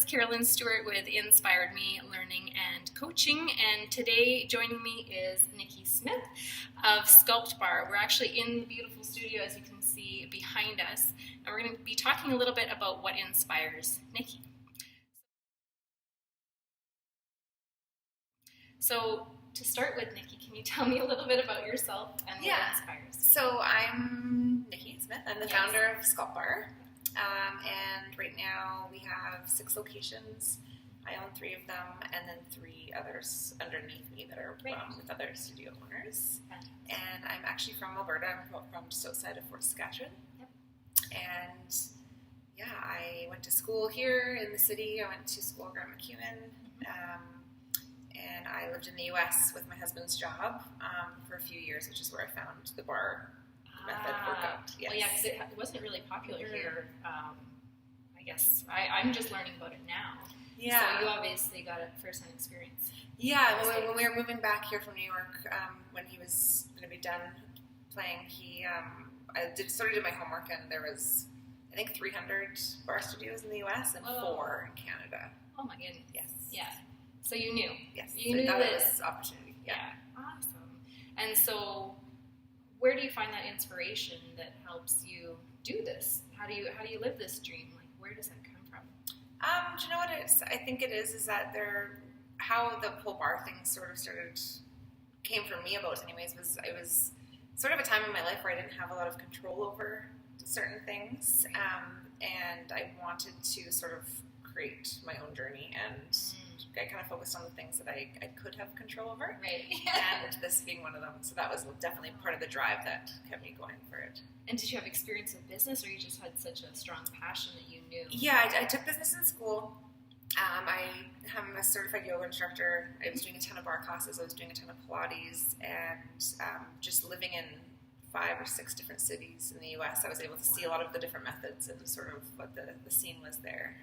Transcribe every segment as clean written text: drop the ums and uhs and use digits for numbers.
Carolyn Stewart with InspirED Learning and Coaching, and today joining me is Nikki Smith of Sculpt Barre. We're actually in the beautiful studio, as you can see behind us, and we're going to be talking a little bit about what inspires Nikki. So to start with, Nikki, can you tell me a little bit about yourself and what inspires you? So I'm Nikki Smith. I'm the founder of Sculpt Barre. And right now we have 6 locations. I own 3 of them, and then 3 others underneath me that are with other studio owners. And I'm actually from Alberta. I'm from just outside of Fort Saskatchewan. Yep. And I went to school here in the city. I went to school at Grant MacEwan. And I lived in the U.S. with my husband's job for a few years, which is where I found the Barre method workout. Yes. Well, yeah, because it wasn't really popular here. I guess I'm just learning about it now. Yeah. So you obviously got a first-hand experience. Yeah. When we were moving back here from New York, when he was going to be done playing, I started doing my homework, and there was, I think, 300 Barre studios in the U.S. and 4 in Canada. Oh my goodness. Yes. Yeah. So you knew. Yes. You knew that it was opportunity. Yeah. Awesome. And so, where do you find that inspiration that helps you do this? How do you live this dream? Like, where does that come from? Do you know what it is? I think it is that how the whole Barre thing sort of came for me about, anyways, was it was sort of a time in my life where I didn't have a lot of control over certain things, and I wanted to sort of create my own journey, and I kind of focused on the things that I could have control over, right? And this being one of them. So that was definitely part of the drive that kept me going for it. And did you have experience with business, or you just had such a strong passion that you knew? Yeah, I took business in school. I'm a certified yoga instructor. I was doing a ton of Barre classes. I was doing a ton of Pilates, and just living in 5 or 6 different cities in the U.S., I was able to see a lot of the different methods and sort of what the scene was there.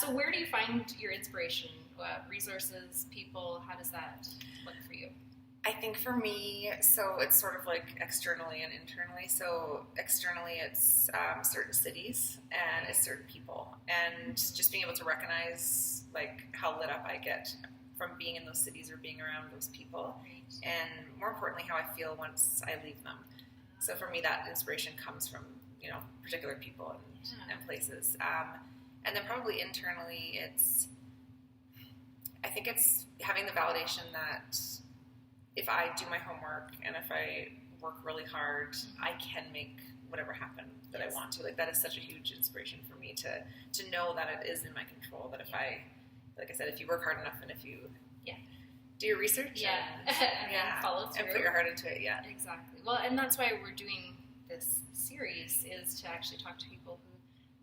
So where do you find your inspiration? Resources, people, how does that look for you? I think for me, so it's sort of like externally and internally. So externally, it's certain cities and it's certain people. And just being able to recognize like how lit up I get from being in those cities or being around those people. Right. And more importantly, how I feel once I leave them. So for me, that inspiration comes from, particular people and places. And then probably internally, I think it's having the validation that if I do my homework and if I work really hard, I can make whatever happen that I want to. Like, that is such a huge inspiration for me to know that it is in my control, that if like I said, if you work hard enough and if you do your research and follow through. And put your heart into it, Exactly. Well, and that's why we're doing this series, is to actually talk to people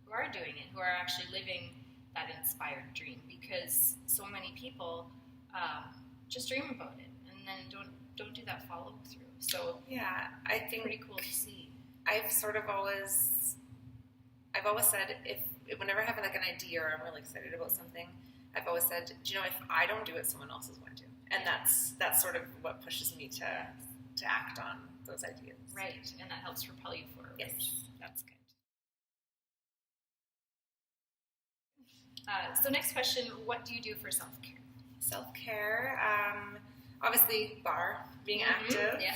who are doing it, who are actually living that inspired dream, because so many people just dream about it and then don't do that follow through. So I think pretty cool to see. I've always said, whenever I have like an idea or I'm really excited about something, I've always said, if I don't do it, someone else is going to, and that's sort of what pushes me to act on those ideas. Right, and that helps propel you forward. Yes, that's good. So next question, what do you do for self-care? Self-care, obviously Barre, being active. Yeah.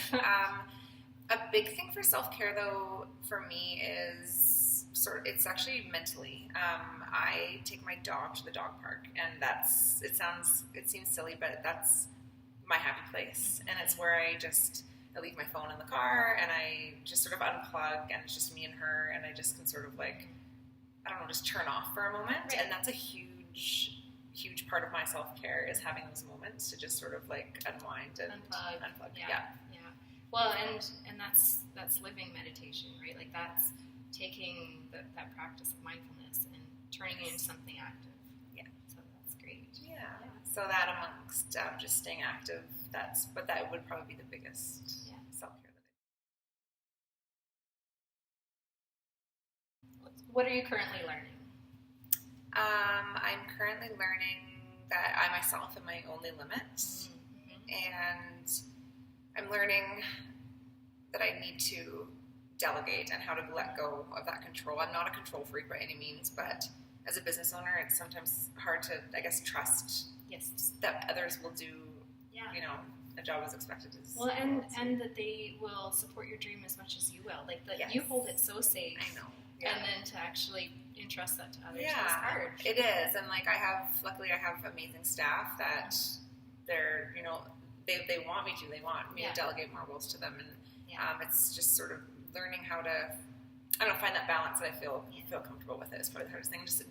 A big thing for self-care though, for me, is it's actually mentally. I take my dog to the dog park, and it seems silly, but that's my happy place. And it's where I leave my phone in the car and I just sort of unplug, and it's just me and her, and I just can sort of just turn off for a moment. Right. And that's a huge part of my self-care, is having those moments to just sort of like unwind and unplug. Yeah. Well, and that's living meditation, right? Like, that's taking that practice of mindfulness and turning it into something active. Yeah. So that's great. Yeah. So that amongst just staying active, that would probably be the biggest self-care that I do. What are you currently learning? I'm currently learning that I myself am my only limit, and I'm learning that I need to delegate and how to let go of that control. I'm not a control freak by any means, but as a business owner, it's sometimes hard to, I guess, trust that others will do, you know, a job as expected. Well, and that they will support your dream as much as you will. Like, that you hold it so safe. I know. Yeah. And then to actually entrust that to others is hard. It is. And, like, luckily I have amazing staff that they're, you know, they want me to. They want me to delegate more roles to them. And it's just sort of learning how to, I don't know, find that balance that I feel comfortable with it is probably the hardest thing. Just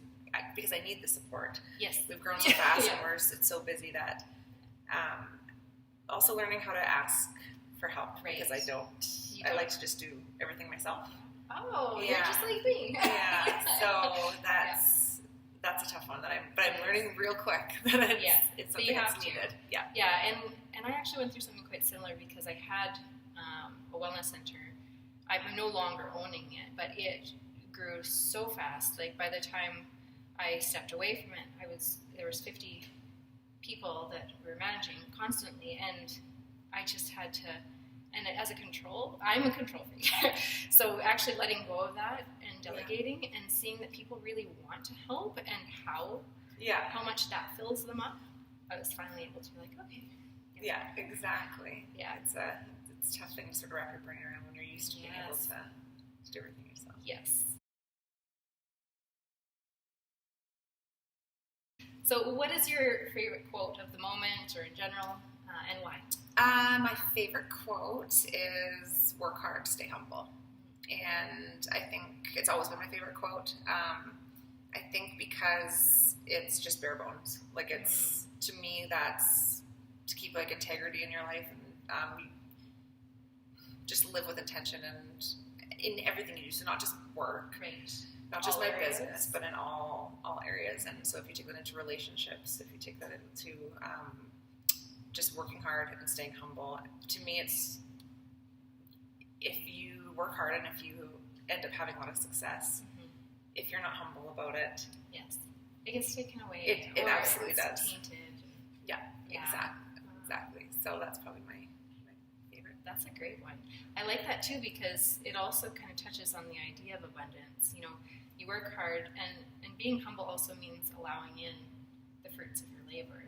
because I need the support. Yes. We've grown so fast and it's so busy that also learning how to ask for help because I don't. I like to just do everything myself. Oh, you're just like me. Yeah. So that's a tough one but I'm learning real quick that it's something that's needed. Yeah. Yeah, and I actually went through something quite similar because I had a wellness center. I'm no longer owning it, but it grew so fast. Like, by the time I stepped away from it, there was 50 people that we were managing constantly, and I just had to. And as I'm a control freak. So actually letting go of that and delegating and seeing that people really want to help and how much that fills them up, I was finally able to be like, okay. Yeah, exactly. Yeah. It's a tough thing to sort of wrap your brain around when you're used to being able to do everything yourself. Yes. So what is your favorite quote of the moment or in general, and why? My favorite quote is "Work hard, stay humble," and I think it's always been my favorite quote. I think because it's just bare bones. Like, it's to me, that's to keep like integrity in your life and just live with intention and in everything you do. So not just work, not just my business, but in all areas. And so if you take that into relationships, if you take that into just working hard and staying humble. To me, it's if you work hard and if you end up having a lot of success, if you're not humble about it, it gets taken away. It absolutely does. Tainted. Exactly. So that's probably my favorite. That's a great one. I like that too because it also kind of touches on the idea of abundance. You know, you work hard, and being humble also means allowing in the fruits of your labor.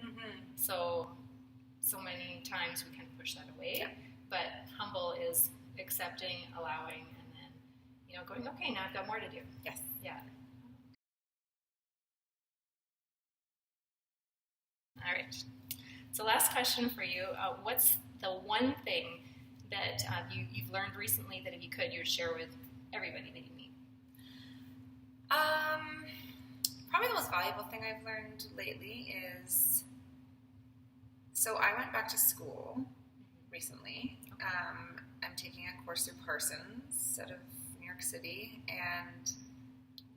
So many times we can push that away, but humble is accepting, allowing, and then, you know, going, okay, now I've got more to do. Yes. Yeah. All right. So last question for you. What's the one thing that you've learned recently that if you could, you would share with everybody that you meet? Probably the most valuable thing I've learned lately is, so I went back to school recently. I'm taking a course through Parsons out of New York City, and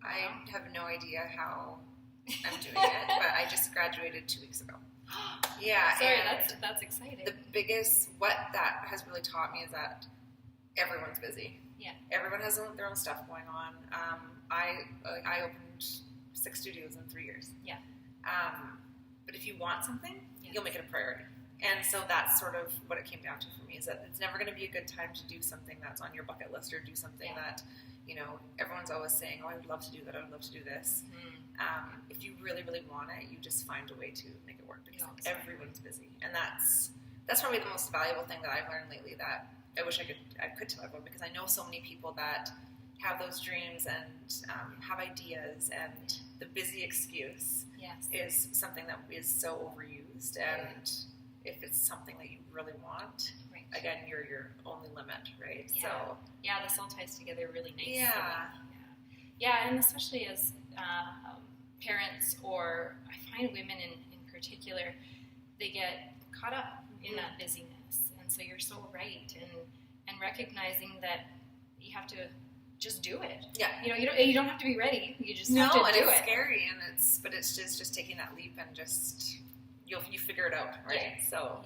I have no idea how I'm doing it, but I just graduated 2 weeks ago. Yeah. Sorry, that's exciting. What that has really taught me is that everyone's busy. Yeah. Everyone has their own stuff going on. I opened 6 studios in 3 years. Yeah. But if you want something, you'll make it a priority. And so that's sort of what it came down to for me, is that it's never going to be a good time to do something that's on your bucket list or do something that, you know, everyone's always saying, oh, I would love to do that, I would love to do this. If you really, really want it, you just find a way to make it work because everyone's busy. And that's probably the most valuable thing that I've learned lately that I wish I could tell everyone, because I know so many people that have those dreams and have ideas, and the busy excuse is something that is so overused. And if it's something that you really want, again, you're your only limit, right? Yeah. So this all ties together really nicely. Yeah, and especially as parents, or I find women in particular, they get caught up in that busyness, and so you're so right, and recognizing that you have to just do it. Yeah, you don't have to be ready. You just have to do it. No, and it's scary, but it's just taking that leap and just you figure it out, right? Yes. So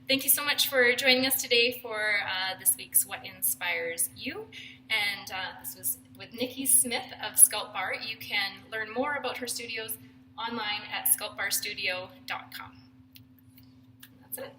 Thank you so much for joining us today for this week's What Inspires You. And this was with Nikki Smith of Sculpt Barre. You can learn more about her studios online at sculptbarstudio.com. That's it.